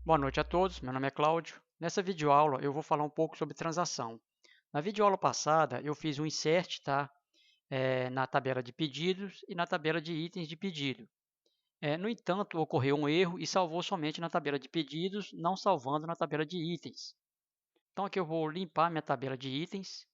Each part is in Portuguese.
Boa noite a todos, meu nome é Cláudio. Nessa videoaula eu vou falar um pouco sobre transação. Na videoaula passada eu fiz um insert, tá? Na tabela de pedidos e na tabela de itens de pedido. No entanto, ocorreu um erro e salvou somente na tabela de pedidos, não salvando na tabela de itens. Então aqui eu vou limpar minha tabela de itens,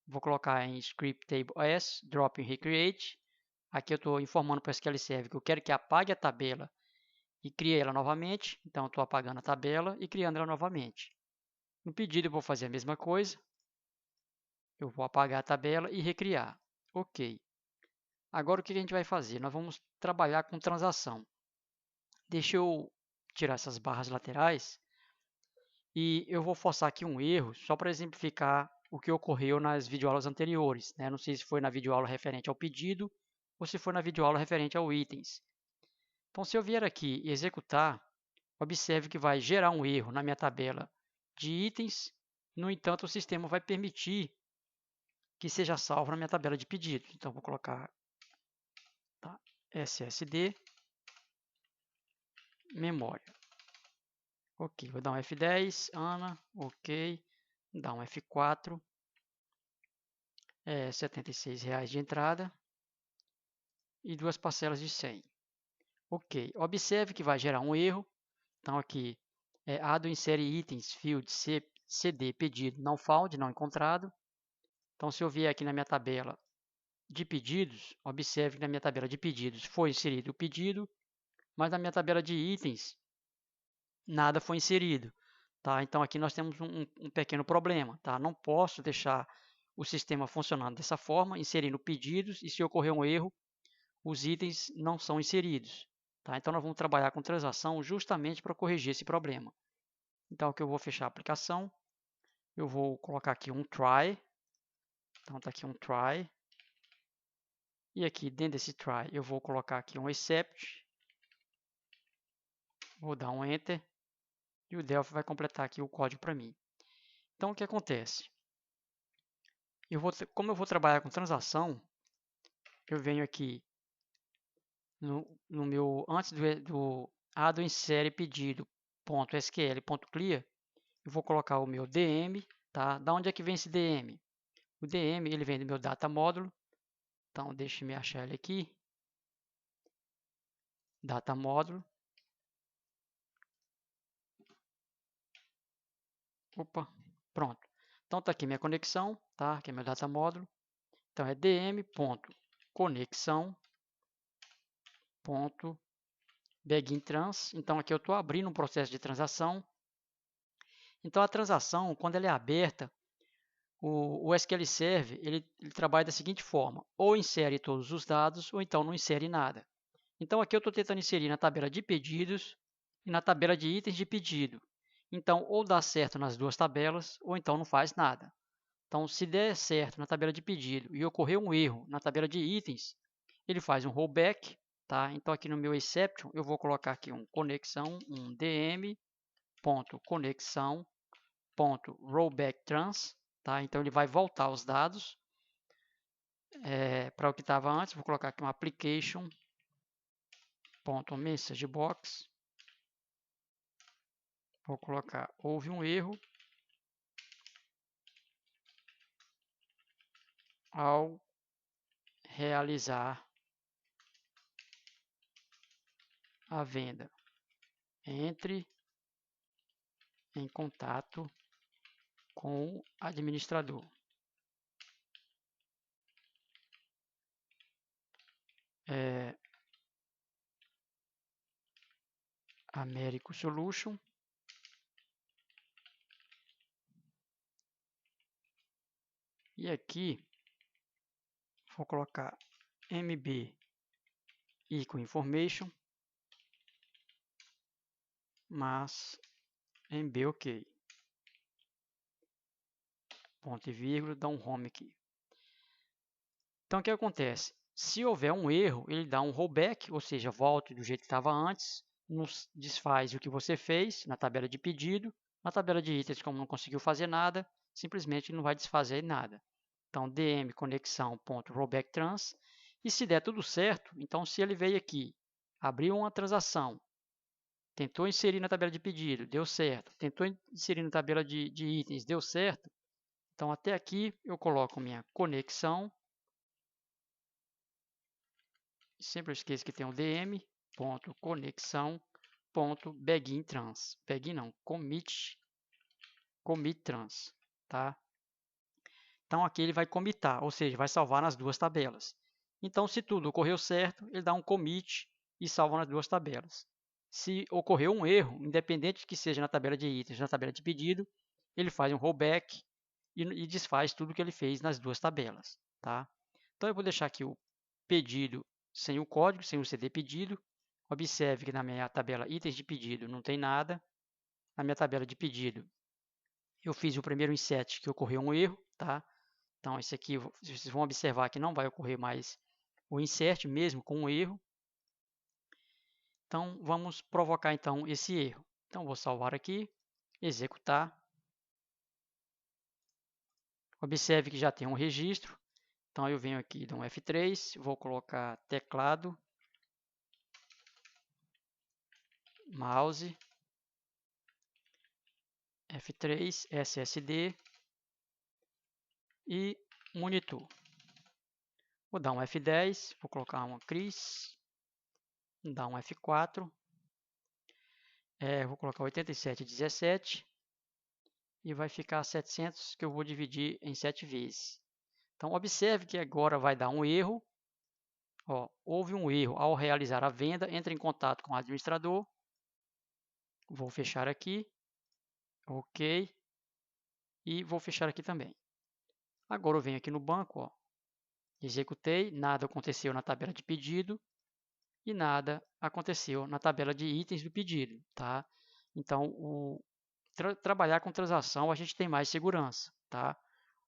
vou colocar em script table as, drop in recreate. Aqui eu estou informando para o SQL Server que eu quero que apague a tabela e crie ela novamente. Então, estou apagando a tabela e criando ela novamente. No pedido, eu vou fazer a mesma coisa. Eu vou apagar a tabela e recriar. Ok. Agora, o que a gente vai fazer? Nós vamos trabalhar com transação. Deixa eu tirar essas barras laterais e eu vou forçar aqui um erro só para exemplificar o que ocorreu nas videoaulas anteriores. Não sei se foi na videoaula referente ao pedido ou se foi na videoaula referente ao itens. Então, se eu vier aqui e executar, observe que vai gerar um erro na minha tabela de itens. No entanto, o sistema vai permitir que seja salvo na minha tabela de pedidos. Então, vou colocar SSD memória. Ok, vou dar um F10, Ana, ok. Dar um F4, R$ 76 de entrada e duas parcelas de 100. Ok, observe que vai gerar um erro. Então, aqui, ADO insere itens, field, CD, pedido, não found, não encontrado. Então, se eu vier aqui na minha tabela de pedidos, observe que na minha tabela de pedidos foi inserido o pedido, mas na minha tabela de itens, nada foi inserido. Tá? Então, aqui nós temos um pequeno problema. Tá? Não posso deixar o sistema funcionando dessa forma, inserindo pedidos, e se ocorrer um erro, os itens não são inseridos. Tá? Então, nós vamos trabalhar com transação justamente para corrigir esse problema. Então, aqui eu vou fechar a aplicação, eu vou colocar aqui um try. Então, está aqui um try. E aqui dentro desse try eu vou colocar aqui um except. Vou dar um enter. E o Delphi vai completar aqui o código para mim. Então, o que acontece? Como eu vou trabalhar com transação, eu venho aqui no meu, antes do ADO insere pedido .sql.clear, eu vou colocar o meu DM, tá? Da onde é que vem esse DM? O DM, ele vem do meu data módulo. Então, deixe-me achar ele aqui. Data módulo. Opa, pronto. Então, está aqui minha conexão, tá? Que é meu data módulo. Então, é dm.conexão.beginTrans. Então, aqui eu estou abrindo um processo de transação. Então, a transação, quando ela é aberta, o SQL Server ele trabalha da seguinte forma: ou insere todos os dados, ou então não insere nada. Então, aqui eu estou tentando inserir na tabela de pedidos e na tabela de itens de pedido. Então, ou dá certo nas duas tabelas, ou então não faz nada. Então, se der certo na tabela de pedido e ocorrer um erro na tabela de itens, ele faz um rollback. Tá? Então, aqui no meu exception, eu vou colocar aqui um dm.conexão.rollbackTrans. Tá? Então, ele vai voltar os dados para o que estava antes. Vou colocar aqui um application.messagebox. Vou colocar, houve um erro ao realizar a venda. Entre em contato com o administrador. Américo Solution. E aqui vou colocar MB equal information, mas MB ok. Ponto e vírgula, dá um home aqui. Então o que acontece? Se houver um erro, ele dá um rollback, ou seja, volte do jeito que estava antes, nos desfaz o que você fez na tabela de pedido. Na tabela de itens, como não conseguiu fazer nada, simplesmente não vai desfazer nada. Então, dm conexão.rollbackTrans. E se der tudo certo, então se ele veio aqui, abriu uma transação, Tentou inserir na tabela de pedido, deu certo. Tentou inserir na tabela de itens, deu certo. Então, até aqui eu coloco minha conexão. Sempre eu esqueço que tem um dm.conexão.beginTrans. Begin não, commit trans, tá? Então, aqui ele vai commitar, ou seja, vai salvar nas duas tabelas. Então, se tudo ocorreu certo, ele dá um commit e salva nas duas tabelas. Se ocorreu um erro, independente que seja na tabela de itens ou na tabela de pedido, ele faz um rollback e desfaz tudo que ele fez nas duas tabelas, tá? Então, eu vou deixar aqui o pedido sem o código, sem o CD pedido. Observe que na minha tabela itens de pedido não tem nada. Na minha tabela de pedido, eu fiz o primeiro insert que ocorreu um erro, tá? Então, esse aqui, vocês vão observar que não vai ocorrer mais o insert, mesmo com um erro. Então, vamos provocar então esse erro. Então, vou salvar aqui, executar. Observe que já tem um registro. Então, eu venho aqui, dou um F3, vou colocar teclado, mouse, F3, SSD e monitor. Vou dar um F10, vou colocar uma Cris, vou dar um F4, vou colocar 8717 e vai ficar 700 que eu vou dividir em 7 vezes. Então, observe que agora vai dar um erro. Ó, houve um erro ao realizar a venda, entre em contato com o administrador. Vou fechar aqui. Ok. E vou fechar aqui também. Agora eu venho aqui no banco, ó, executei, nada aconteceu na tabela de pedido e nada aconteceu na tabela de itens do pedido, tá? Então, trabalhar com transação a gente tem mais segurança, tá?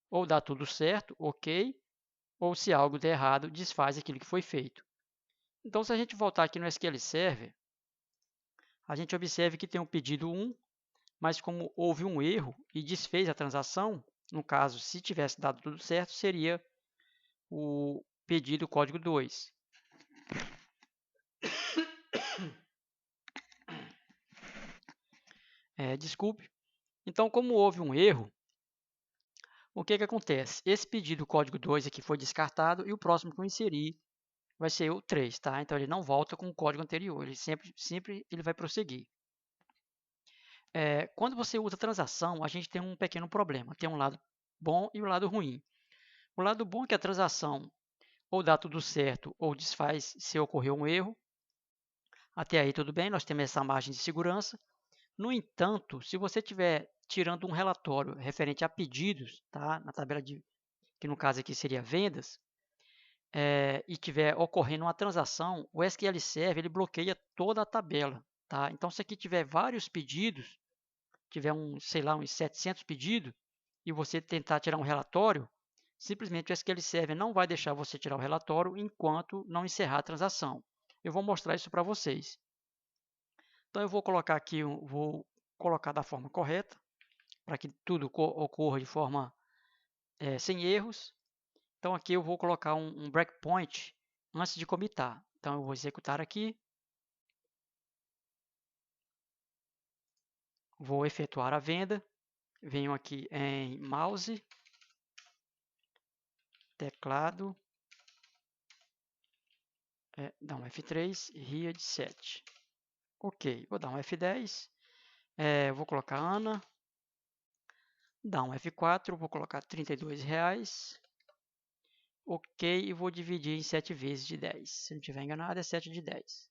Ou dá tudo certo, ok, ou se algo der errado, desfaz aquilo que foi feito. Então, se a gente voltar aqui no SQL Server, a gente observa que tem um pedido 1, mas como houve um erro e desfez a transação, no caso, se tivesse dado tudo certo, seria o pedido código 2. Desculpe. Então, como houve um erro, o que acontece? Esse pedido código 2 aqui foi descartado e o próximo que eu inserir vai ser o 3, tá? Então, ele não volta com o código anterior, ele sempre ele vai prosseguir. Quando você usa transação, a gente tem um pequeno problema. Tem um lado bom e um lado ruim. O lado bom é que a transação ou dá tudo certo ou desfaz se ocorreu um erro. Até aí tudo bem, nós temos essa margem de segurança. No entanto, se você estiver tirando um relatório referente a pedidos, tá? Na tabela que no caso aqui seria vendas, e estiver ocorrendo uma transação, o SQL Server ele bloqueia toda a tabela. Tá? Então, se aqui tiver vários pedidos, tiver sei lá, uns 700 pedidos, e você tentar tirar um relatório, simplesmente o SQL Server não vai deixar você tirar o relatório enquanto não encerrar a transação. Eu vou mostrar isso para vocês. Então, eu vou colocar aqui, vou colocar da forma correta, para que tudo ocorra de forma sem erros. Então, aqui eu vou colocar um breakpoint antes de commitar. Então, eu vou executar aqui. Vou efetuar a venda. Venho aqui em mouse, teclado, dá um F3, RIA de 7. Ok, vou dar um F10, vou colocar Ana, dá um F4, vou colocar R$32. Ok, e vou dividir em 7 vezes de 10. Se não estiver enganado, é 7 de 10.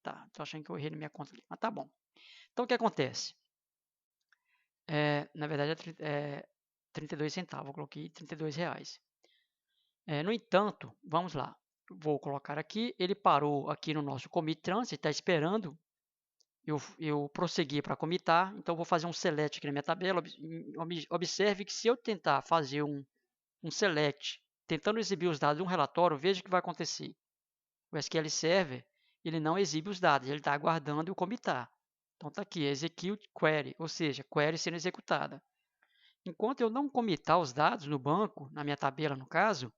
Tá, tô achando que eu errei na minha conta ali, mas tá bom. Então, o que acontece? Na verdade, é 32 centavos, eu coloquei R$32. No entanto, vamos lá. Vou colocar aqui, ele parou aqui no nosso commit trans, está esperando eu prosseguir para commitar, então vou fazer um select aqui na minha tabela. Observe que se eu tentar fazer um select, tentando exibir os dados de um relatório, veja o que vai acontecer. O SQL Server ele não exibe os dados, ele está aguardando eu commitar. Então está aqui, execute query, ou seja, query sendo executada. Enquanto eu não commitar os dados no banco, na minha tabela no caso,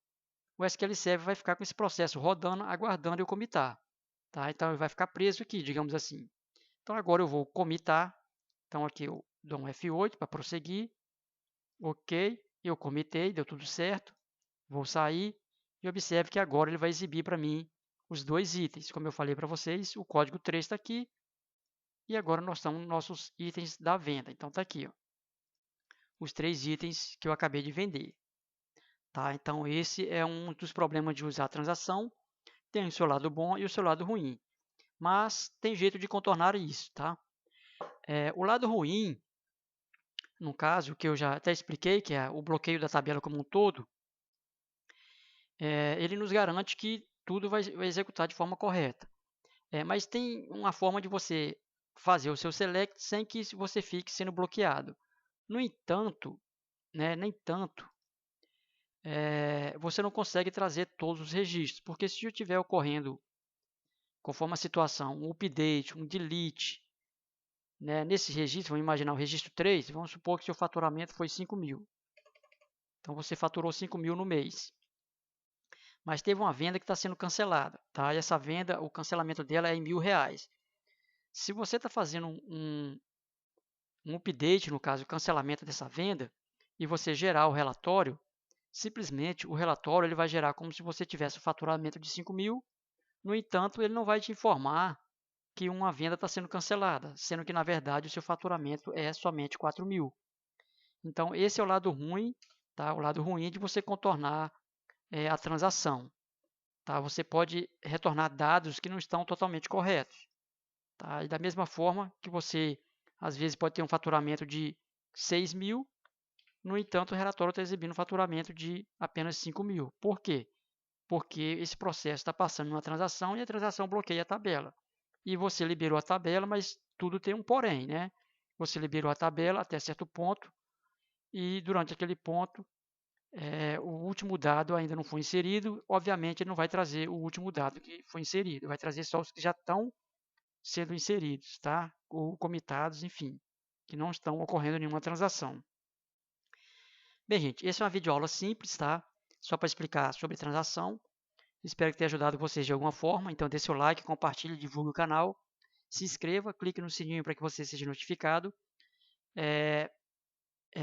o SQL Server vai ficar com esse processo rodando, aguardando eu commitar. tá? Então, ele vai ficar preso aqui, digamos assim. Então, agora eu vou comitar. Então, aqui eu dou um F8 para prosseguir. Ok, eu comitei, deu tudo certo. Vou sair e observe que agora ele vai exibir para mim os dois itens. Como eu falei para vocês, o código 3 está aqui e agora nós estamos nos nossos itens da venda. Então, está aqui, ó, os 3 itens que eu acabei de vender. Tá? Então, esse é um dos problemas de usar a transação. Tem o seu lado bom e o seu lado ruim. Mas tem jeito de contornar isso. Tá? O lado ruim, no caso, que eu já até expliquei, que é o bloqueio da tabela como um todo, ele nos garante que tudo vai executar de forma correta. Mas tem uma forma de você fazer o seu select sem que você fique sendo bloqueado. No entanto, nem tanto, você não consegue trazer todos os registros, porque se estiver ocorrendo, conforme a situação, um update, um delete, nesse registro, vamos imaginar o registro 3, vamos supor que seu faturamento foi 5.000. Então, você faturou 5.000 no mês. Mas teve uma venda que está sendo cancelada, tá? E essa venda, o cancelamento dela é em R$1.000. Se você está fazendo um update, no caso, o cancelamento dessa venda, e você gerar o relatório, simplesmente o relatório ele vai gerar como se você tivesse o faturamento de 5.000, no entanto, ele não vai te informar que uma venda está sendo cancelada, sendo que, na verdade, o seu faturamento é somente 4.000. Então, esse é o lado ruim, tá? O lado ruim de você contornar a transação. Tá? Você pode retornar dados que não estão totalmente corretos. Tá? E da mesma forma que você, às vezes, pode ter um faturamento de 6.000, no entanto, o relatório está exibindo um faturamento de apenas 5.000. Por quê? Porque esse processo está passando uma transação e a transação bloqueia a tabela. E você liberou a tabela, mas tudo tem um porém, né? Você liberou a tabela até certo ponto e durante aquele ponto o último dado ainda não foi inserido. Obviamente, ele não vai trazer o último dado que foi inserido, vai trazer só os que já estão sendo inseridos, tá? Ou comitados, enfim, que não estão ocorrendo nenhuma transação. Bem, gente, essa é uma videoaula simples, tá? Só para explicar sobre transação. Espero que tenha ajudado vocês de alguma forma. Então, dê seu like, compartilhe, divulgue o canal. Se inscreva, clique no sininho para que você seja notificado.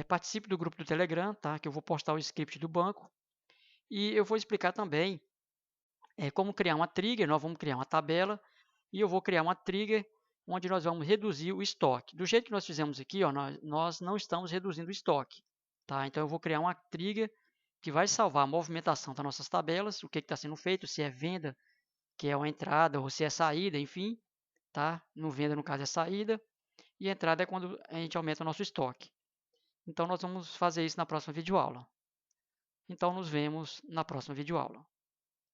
Participe do grupo do Telegram, tá? Que eu vou postar o script do banco. E eu vou explicar também como criar uma trigger. Nós vamos criar uma tabela e eu vou criar uma trigger onde nós vamos reduzir o estoque. Do jeito que nós fizemos aqui, ó, nós não estamos reduzindo o estoque. Tá? Então, eu vou criar uma trigger que vai salvar a movimentação das nossas tabelas, o que está sendo feito, se é venda, que é uma entrada, ou se é saída, enfim. Tá? No venda, no caso, é saída. E a entrada é quando a gente aumenta o nosso estoque. Então, nós vamos fazer isso na próxima videoaula. Então, nos vemos na próxima videoaula.